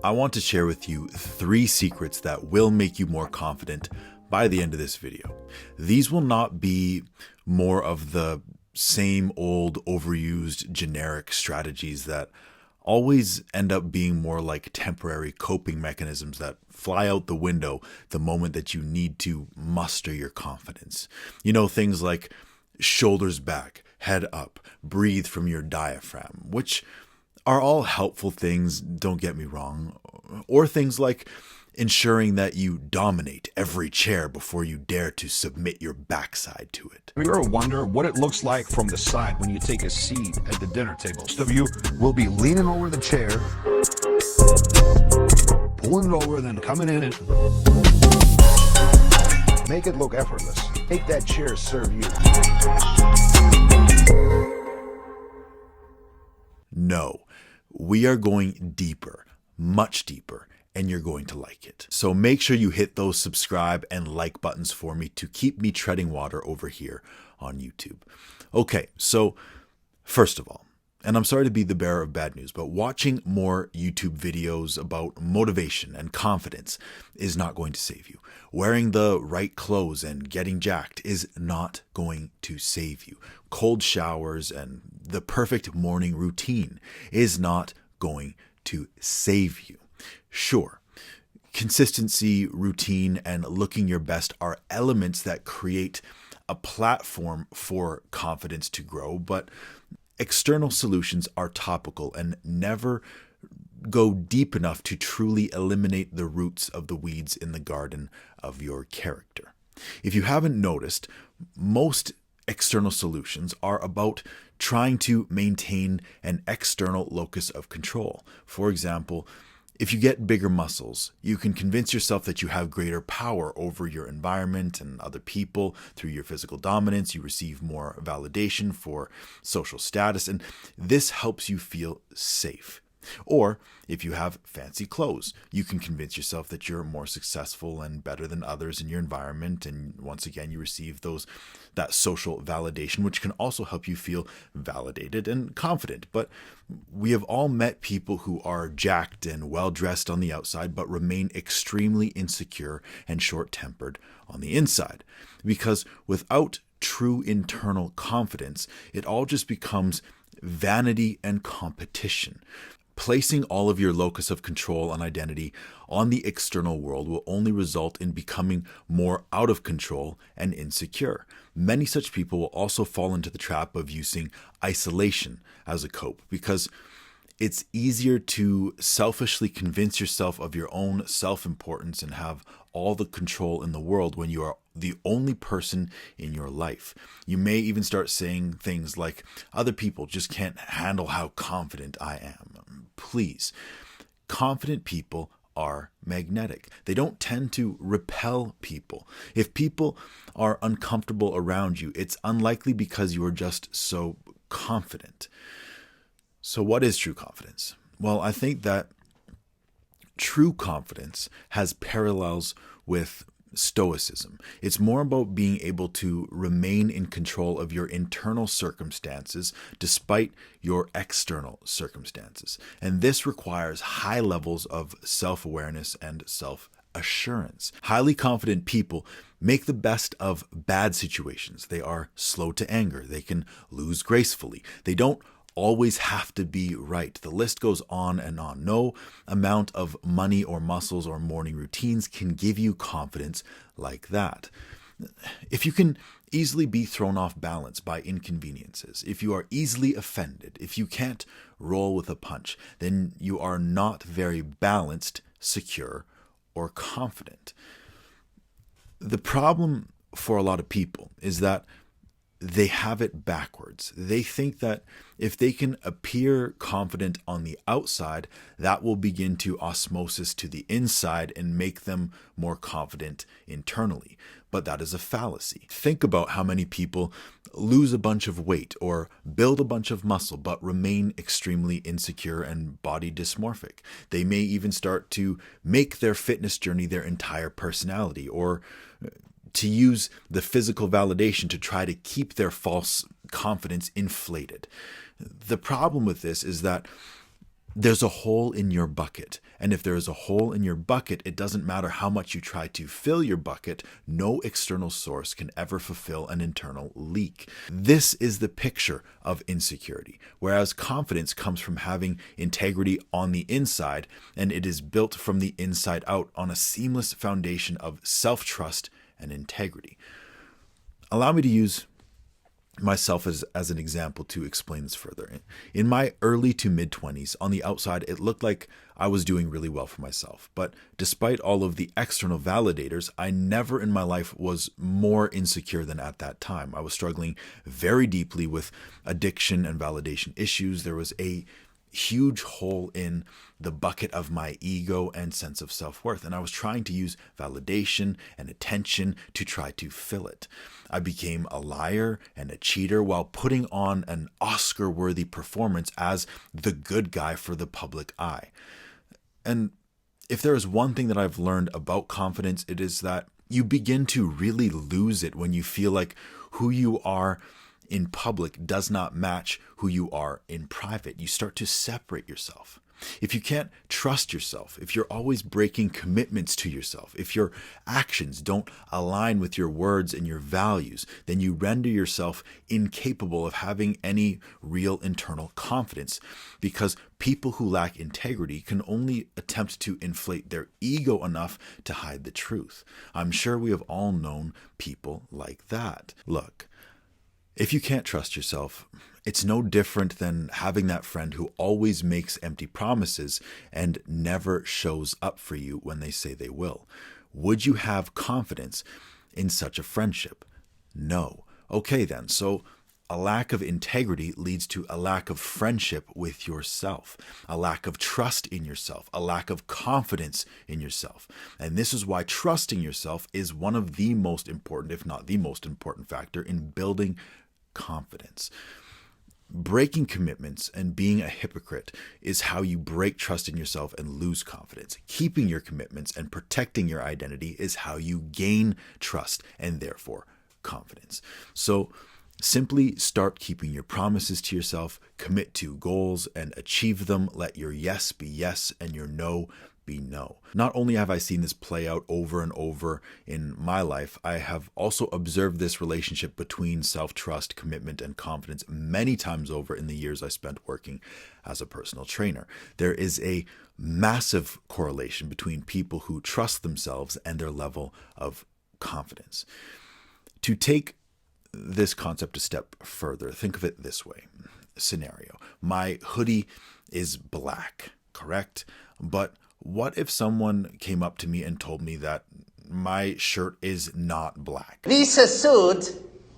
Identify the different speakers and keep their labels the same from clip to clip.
Speaker 1: I want to share with you 3 secrets that will make you more confident by the end of this video. These will not be more of the same old overused generic strategies that always end up being more like temporary coping mechanisms that fly out the window the moment that you need to muster your confidence. You know, things like shoulders back, head up, breathe from your diaphragm, which are all helpful things, don't get me wrong, or things like ensuring that you dominate every chair before you dare to submit your backside to it.
Speaker 2: Have you ever wonder what it looks like from the side when you take a seat at the dinner table? Most of you will be leaning over the chair, pulling it over, then coming in and make it look effortless. Make that chair serve you.
Speaker 1: No, we are going deeper, much deeper, and you're going to like it. So make sure you hit those subscribe and like buttons for me to keep me treading water over here on YouTube. Okay, so first of all, and I'm sorry to be the bearer of bad news, but watching more YouTube videos about motivation and confidence is not going to save you. Wearing the right clothes and getting jacked is not going to save you. Cold showers and the perfect morning routine is not going to save you. Sure, consistency, routine, and looking your best are elements that create a platform for confidence to grow, but external solutions are topical and never go deep enough to truly eliminate the roots of the weeds in the garden of your character. If you haven't noticed, most external solutions are about trying to maintain an external locus of control. For example, if you get bigger muscles, you can convince yourself that you have greater power over your environment and other people. Through your physical dominance, you receive more validation for social status, and this helps you feel safe. Or if you have fancy clothes, you can convince yourself that you're more successful and better than others in your environment, and once again you receive that social validation, which can also help you feel validated and confident. But we have all met people who are jacked and well-dressed on the outside but remain extremely insecure and short-tempered on the inside, because without true internal confidence, it all just becomes vanity and competition. Placing all of your locus of control and identity on the external world will only result in becoming more out of control and insecure. Many such people will also fall into the trap of using isolation as a cope, because it's easier to selfishly convince yourself of your own self-importance and have all the control in the world when you are the only person in your life. You may even start saying things like, other people just can't handle how confident I am. Please, confident people are magnetic. They don't tend to repel people. If people are uncomfortable around you, it's unlikely because you are just so confident. So what is true confidence? Well, I think that true confidence has parallels with stoicism. It's more about being able to remain in control of your internal circumstances despite your external circumstances. And this requires high levels of self-awareness and self-assurance. Highly confident people make the best of bad situations. They are slow to anger. They can lose gracefully. They don't always have to be right. The list goes on and on. No amount of money or muscles or morning routines can give you confidence like that. If you can easily be thrown off balance by inconveniences, if you are easily offended, if you can't roll with a punch, then you are not very balanced, secure, or confident. The problem for a lot of people is that they have it backwards. They think that if they can appear confident on the outside, that will begin to osmosis to the inside and make them more confident internally. But that is a fallacy. Think about how many people lose a bunch of weight or build a bunch of muscle but remain extremely insecure and body dysmorphic. They may even start to make their fitness journey their entire personality, or to use the physical validation to try to keep their false confidence inflated. The problem with this is that there's a hole in your bucket. And if there is a hole in your bucket, it doesn't matter how much you try to fill your bucket, no external source can ever fulfill an internal leak. This is the picture of insecurity, whereas confidence comes from having integrity on the inside, and it is built from the inside out on a seamless foundation of self-trust and integrity. Allow me to use myself as an example to explain this further. In my early to mid-20s, on the outside, it looked like I was doing really well for myself. But despite all of the external validators, I never in my life was more insecure than at that time. I was struggling very deeply with addiction and validation issues. There was a huge hole in the bucket of my ego and sense of self-worth, and I was trying to use validation and attention to try to fill it. I became a liar and a cheater while putting on an Oscar-worthy performance as the good guy for the public eye. And if there is one thing that I've learned about confidence, it is that you begin to really lose it when you feel like who you are in public does not match who you are in private. You start to separate yourself. If you can't trust yourself, if you're always breaking commitments to yourself, if your actions don't align with your words and your values, then you render yourself incapable of having any real internal confidence, because people who lack integrity can only attempt to inflate their ego enough to hide the truth. I'm sure we have all known people like that. Look, if you can't trust yourself, it's no different than having that friend who always makes empty promises and never shows up for you when they say they will. Would you have confidence in such a friendship? No. Okay then, so a lack of integrity leads to a lack of friendship with yourself, a lack of trust in yourself, a lack of confidence in yourself. And this is why trusting yourself is one of the most important, if not the most important factor in building confidence. Breaking commitments and being a hypocrite is how you break trust in yourself and lose confidence. Keeping your commitments and protecting your identity is how you gain trust and therefore confidence. So simply start keeping your promises to yourself, commit to goals and achieve them. Let your yes be yes and your no be no. Not only have I seen this play out over and over in my life, I have also observed this relationship between self-trust, commitment, and confidence many times over in the years I spent working as a personal trainer. There is a massive correlation between people who trust themselves and their level of confidence. To take this concept a step further, think of it this way. Scenario. My hoodie is black, correct? But what if someone came up to me and told me that my shirt is not black?
Speaker 3: This suit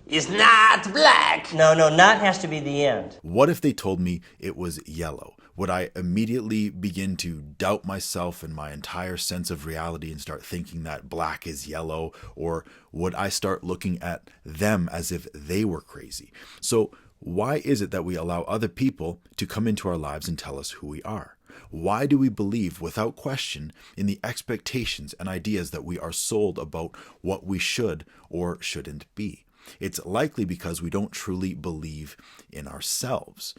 Speaker 3: is not black.
Speaker 4: No, not has to be the end.
Speaker 1: What if they told me it was yellow? Would I immediately begin to doubt myself and my entire sense of reality and start thinking that black is yellow? Or would I start looking at them as if they were crazy? So why is it that we allow other people to come into our lives and tell us who we are? Why do we believe without question in the expectations and ideas that we are sold about what we should or shouldn't be? It's likely because we don't truly believe in ourselves.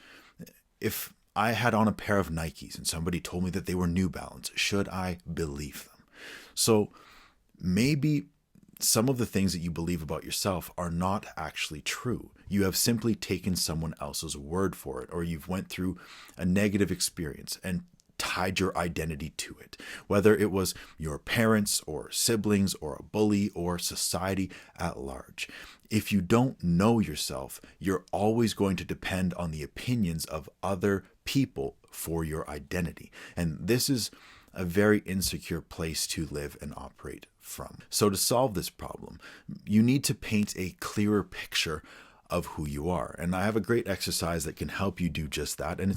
Speaker 1: If I had on a pair of Nikes and somebody told me that they were New Balance, should I believe them? So maybe some of the things that you believe about yourself are not actually true. You have simply taken someone else's word for it, or you've went through a negative experience and tied your identity to it, whether it was your parents or siblings or a bully or society at large. If you don't know yourself, you're always going to depend on the opinions of other people for your identity. And this is a very insecure place to live and operate from. So to solve this problem, you need to paint a clearer picture of who you are. And I have a great exercise that can help you do just that. And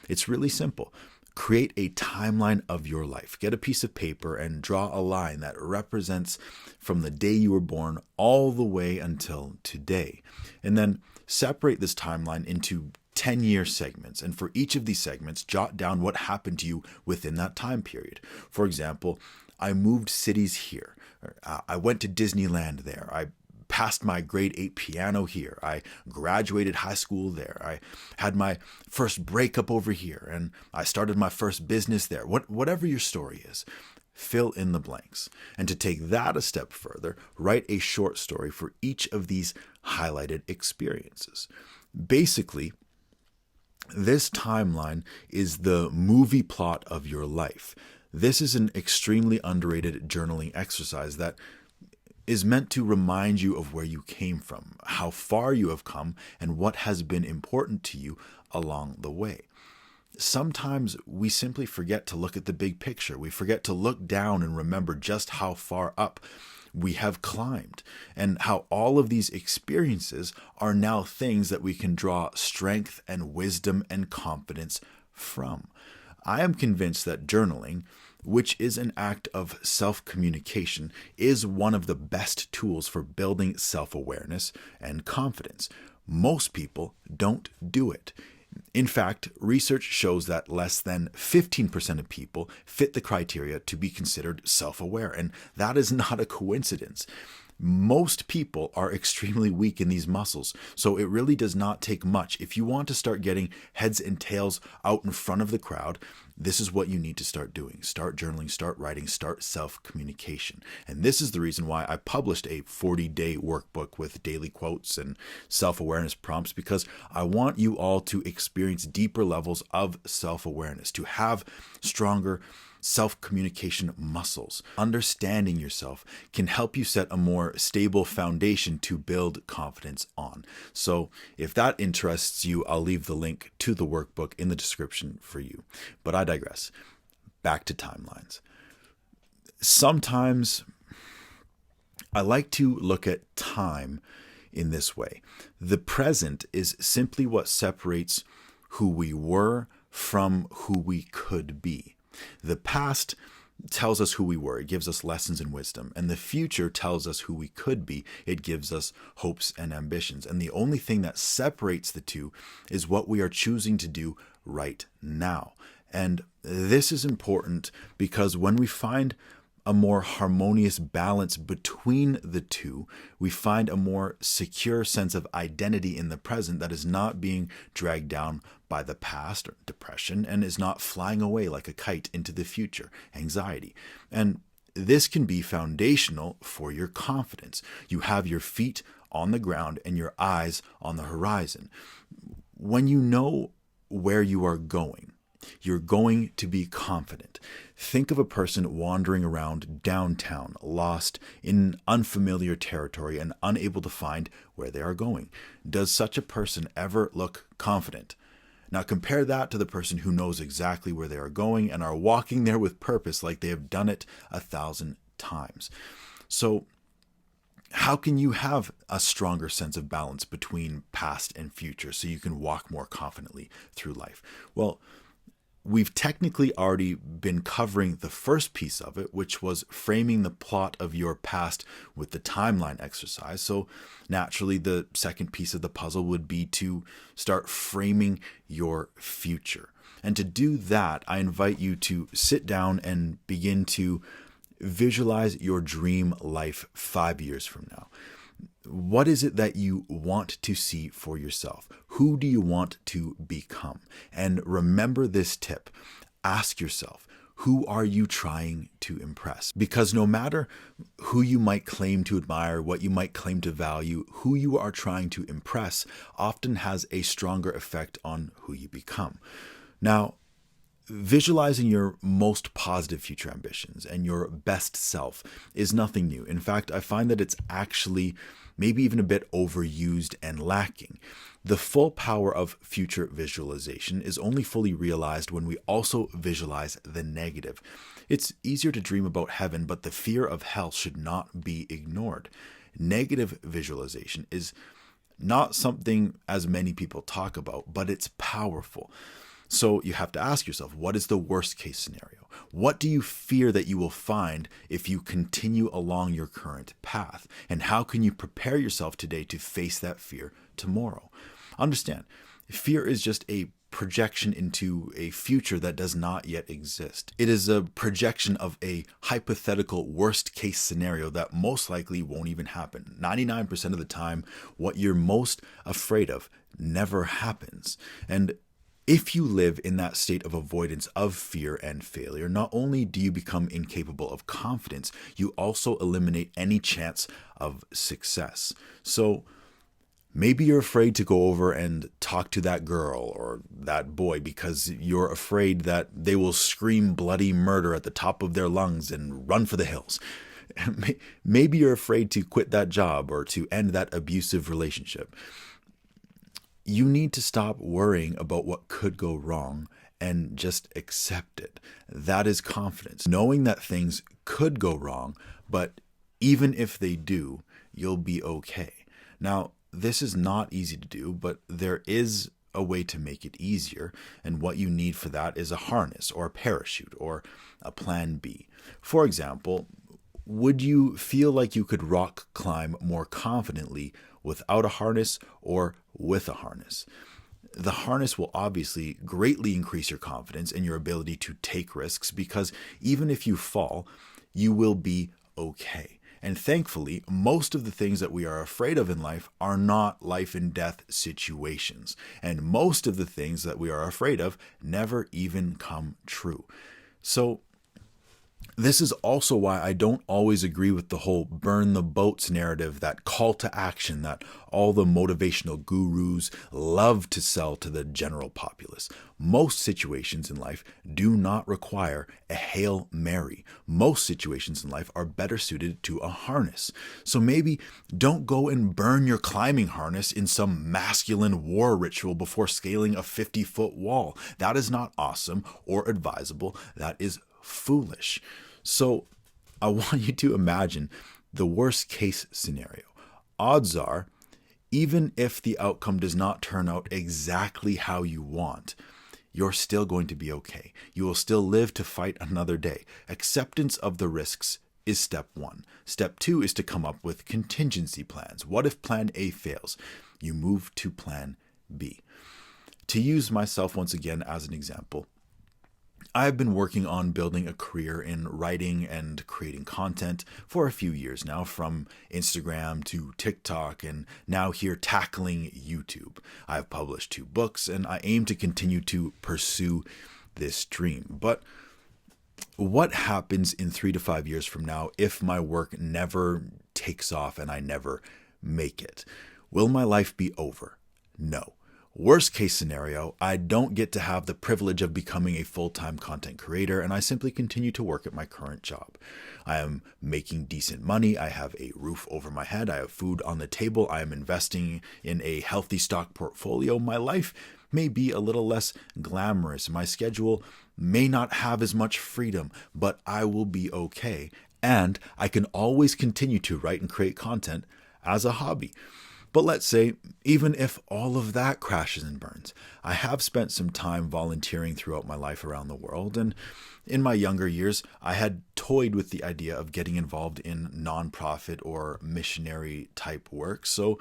Speaker 1: it's really simple. Create a timeline of your life. Get a piece of paper and draw a line that represents from the day you were born all the way until today. And then separate this timeline into 10-year segments. And for each of these segments, jot down what happened to you within that time period. For example, I moved cities here. I went to Disneyland there. I passed my grade 8 piano here. I graduated high school there. I had my first breakup over here, and I started my first business there. Whatever your story is, fill in the blanks. And to take that a step further, write a short story for each of these highlighted experiences. Basically, this timeline is the movie plot of your life. This is an extremely underrated journaling exercise that is meant to remind you of where you came from, how far you have come, and what has been important to you along the way. Sometimes we simply forget to look at the big picture. We forget to look down and remember just how far up we have climbed, and how all of these experiences are now things that we can draw strength and wisdom and confidence from. I am convinced that journaling, which is an act of self-communication, is one of the best tools for building self-awareness and confidence. Most people don't do it. In fact, research shows that less than 15% of people fit the criteria to be considered self-aware, and that is not a coincidence. Most people are extremely weak in these muscles, so it really does not take much. If you want to start getting heads and tails out in front of the crowd, this is what you need to start doing. Start journaling, start writing, start self-communication. And this is the reason why I published a 40-day workbook with daily quotes and self-awareness prompts, because I want you all to experience deeper levels of self-awareness, to have stronger self-communication muscles. Understanding yourself can help you set a more stable foundation to build confidence on. So if that interests you, I'll leave the link to the workbook in the description for you. But I digress. Back to timelines. Sometimes I like to look at time in this way. The present is simply what separates who we were from who we could be. The past tells us who we were. It gives us lessons and wisdom. And the future tells us who we could be. It gives us hopes and ambitions. And the only thing that separates the two is what we are choosing to do right now. And this is important because when we find a more harmonious balance between the two, we find a more secure sense of identity in the present that is not being dragged down by the past or depression and is not flying away like a kite into the future, anxiety. And this can be foundational for your confidence. You have your feet on the ground and your eyes on the horizon. When you know where you are going, you're going to be confident. Think of a person wandering around downtown, lost in unfamiliar territory and unable to find where they are going. Does such a person ever look confident? Now compare that to the person who knows exactly where they are going and are walking there with purpose like they have done it 1,000 times. So how can you have a stronger sense of balance between past and future so you can walk more confidently through life? Well, we've technically already been covering the first piece of it, which was framing the plot of your past with the timeline exercise. So naturally, the second piece of the puzzle would be to start framing your future. And to do that, I invite you to sit down and begin to visualize your dream life 5 years from now. What is it that you want to see for yourself? Who do you want to become? And remember this tip. Ask yourself, who are you trying to impress? Because no matter who you might claim to admire, what you might claim to value, who you are trying to impress often has a stronger effect on who you become. Now, visualizing your most positive future ambitions and your best self is nothing new. In fact, I find that it's actually maybe even a bit overused and lacking. The full power of future visualization is only fully realized when we also visualize the negative. It's easier to dream about heaven, but the fear of hell should not be ignored. Negative visualization is not something as many people talk about, but it's powerful. So you have to ask yourself, what is the worst case scenario? What do you fear that you will find if you continue along your current path? And how can you prepare yourself today to face that fear tomorrow? Understand, fear is just a projection into a future that does not yet exist. It is a projection of a hypothetical worst case scenario that most likely won't even happen. 99% of the time, what you're most afraid of never happens. And if you live in that state of avoidance of fear and failure, not only do you become incapable of confidence, you also eliminate any chance of success. So maybe you're afraid to go over and talk to that girl or that boy because you're afraid that they will scream bloody murder at the top of their lungs and run for the hills. Maybe you're afraid to quit that job or to end that abusive relationship. You need to stop worrying about what could go wrong and just accept it. That is confidence. Knowing that things could go wrong, but even if they do, you'll be okay. Now, this is not easy to do, but there is a way to make it easier. And what you need for that is a harness or a parachute or a plan B. For example, would you feel like you could rock climb more confidently without a harness or with a harness? The harness will obviously greatly increase your confidence and your ability to take risks because even if you fall, you will be okay. And thankfully, most of the things that we are afraid of in life are not life and death situations. And most of the things that we are afraid of never even come true. So this is also why I don't always agree with the whole burn the boats narrative, that call to action that all the motivational gurus love to sell to the general populace. Most situations in life do not require a Hail Mary. Most situations in life are better suited to a harness. So maybe don't go and burn your climbing harness in some masculine war ritual before scaling a 50-foot wall. That is not awesome or advisable. That is foolish. So I want you to imagine the worst case scenario. Odds are, even if the outcome does not turn out exactly how you want, you're still going to be okay. You will still live to fight another day. Acceptance of the risks is step one. Step two is to come up with contingency plans. What if plan A fails? You move to plan B. To use myself once again as an example, I've been working on building a career in writing and creating content for a few years now, from Instagram to TikTok, and now here tackling YouTube. I've published 2 books, and I aim to continue to pursue this dream. But what happens in 3 to 5 years from now if my work never takes off and I never make it? Will my life be over? No. Worst case scenario, I don't get to have the privilege of becoming a full-time content creator, and I simply continue to work at my current job. I am making decent money. I have a roof over my head. I have food on the table. I am investing in a healthy stock portfolio. My life may be a little less glamorous. My schedule may not have as much freedom, but I will be okay. And I can always continue to write and create content as a hobby. But let's say, even if all of that crashes and burns, I have spent some time volunteering throughout my life around the world, and in my younger years, I had toyed with the idea of getting involved in nonprofit or missionary type work, so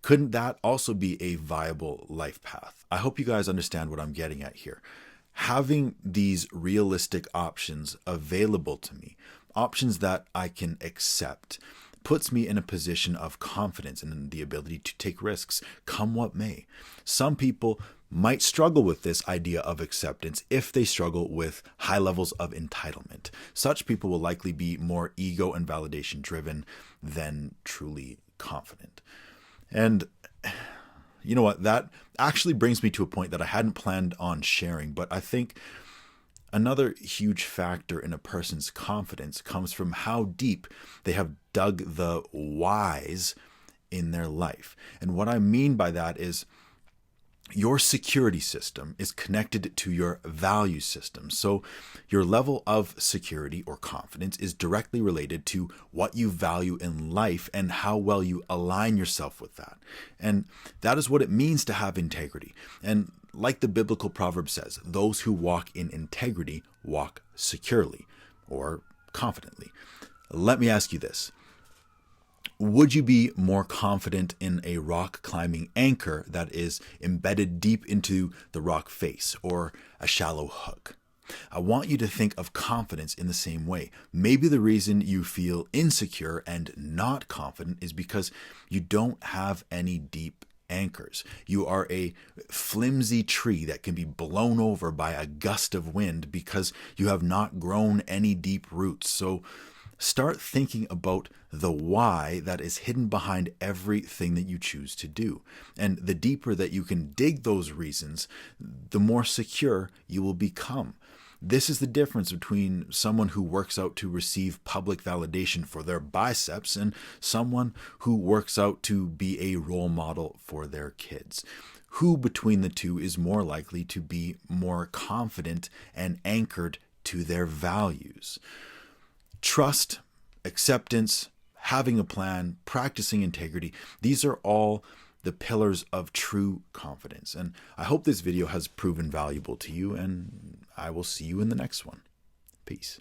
Speaker 1: couldn't that also be a viable life path? I hope you guys understand what I'm getting at here. Having these realistic options available to me, options that I can accept, puts me in a position of confidence and the ability to take risks, come what may. Some people might struggle with this idea of acceptance if they struggle with high levels of entitlement. Such people will likely be more ego and validation driven than truly confident. And you know what? That actually brings me to a point that I hadn't planned on sharing, but I think another huge factor in a person's confidence comes from how deep they have dug the whys in their life. And what I mean by that is your security system is connected to your value system. So your level of security or confidence is directly related to what you value in life and how well you align yourself with that. And that is what it means to have integrity. And like the biblical proverb says, those who walk in integrity walk securely or confidently. Let me ask you this. Would you be more confident in a rock climbing anchor that is embedded deep into the rock face, or a shallow hook? I want you to think of confidence in the same way. Maybe the reason you feel insecure and not confident is because you don't have any deep anchors. You are a flimsy tree that can be blown over by a gust of wind because you have not grown any deep roots. So start thinking about the why that is hidden behind everything that you choose to do. And the deeper that you can dig those reasons, the more secure you will become. This is the difference between someone who works out to receive public validation for their biceps and someone who works out to be a role model for their kids. Who between the two is more likely to be more confident and anchored to their values? Trust, acceptance, having a plan, practicing integrity, these are all the pillars of true confidence. And I hope this video has proven valuable to you, and I will see you in the next one. Peace.